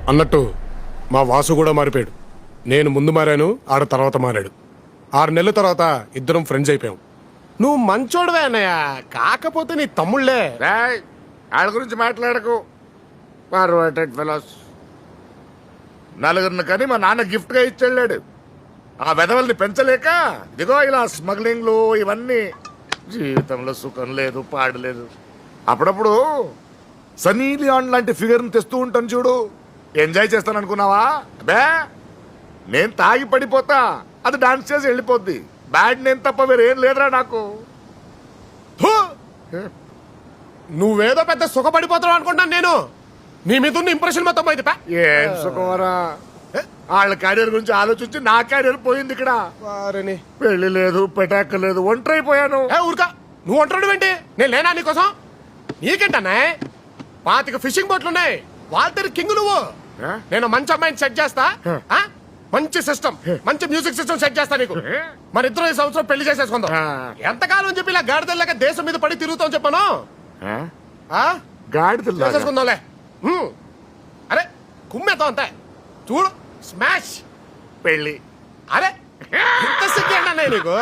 అన్నట్టు మా వాసు కూడా మారిపోయాడు. నేను ముందు మారాను, ఆడ తర్వాత మారాడు. 6 నెలల తర్వాత ఇద్దరం ఫ్రెండ్స్ అయిపోయాం. నువ్వు మంచోడువే అన్నయ్య, కాకపోతే నీ తమ్ముళ్లే. వాళ్ళ గురించి మాట్లాడకు. ఫార్వర్టెడ్ ఫెలోస్. నలుగురిని కానీ మా నాన్న గిఫ్ట్గా ఇచ్చెళ్ళాడు. ఆ వెధవల్ని పెంచలేక ఇదిగో ఇలా స్మగ్లింగ్లు ఇవన్నీ. జీవితంలో సుఖం లేదు, పాడలేదు. అప్పుడప్పుడు సనీ లియోన్ లాంటి ఫిగర్ని తెస్తూ ఉంటాను చూడు, ఎంజాయ్ చేస్తాను అనుకున్నావా? అబ్బే, నేను తాగి పడిపోతా, అది డాన్స్ చేసి వెళ్ళిపోద్ది. బ్యాడ్ నేను తప్ప వేరేం లేదురా నాకు. థూ! నువ్వేదో పెద్ద సుఖపడిపోతావు అనుకుంటాను నేను. నీ మీద ఉన్న ఇంప్రెషన్ మొత్తం పోయింది. ఏం సుఖమరా, వాళ్ళ క్యారియర్ గురించి ఆలోచించి నా క్యారియర్ పోయింది. ఇక్కడ పెళ్లి లేదు, పెటాక లేదు, ఒంటరి అయిపోయాను. ఊరుకా, నువ్వు ఒంటరి ఏంటి? నేను లేనా నీకోసం? నీకేంటన్నా 25 ఫిషింగ్ బోట్లు ఉన్నాయి, వాళ్ళ కింగ్ నువ్వు. నేను మంచి అమ్మాయిని సెట్ చేస్తా, మంచి సిస్టమ్, మంచి మ్యూజిక్ సిస్టమ్ సెట్ చేస్తా నీకు. మన ఇద్దరు ఈ సంవత్సరం పెళ్లి చేసేసుకుందాం. ఎంతకాలం చెప్పి ఇలా గాడిదల్లాగా దేశం మీద పడి తిరుగుతాం చెప్పాను. చేసేసుకుందాంలే. అరే కుమ్మేద్దాం అంతే. చూడు, స్మాష్. పెళ్లి. అరే ఇంత సిగ్గేనా నీకు?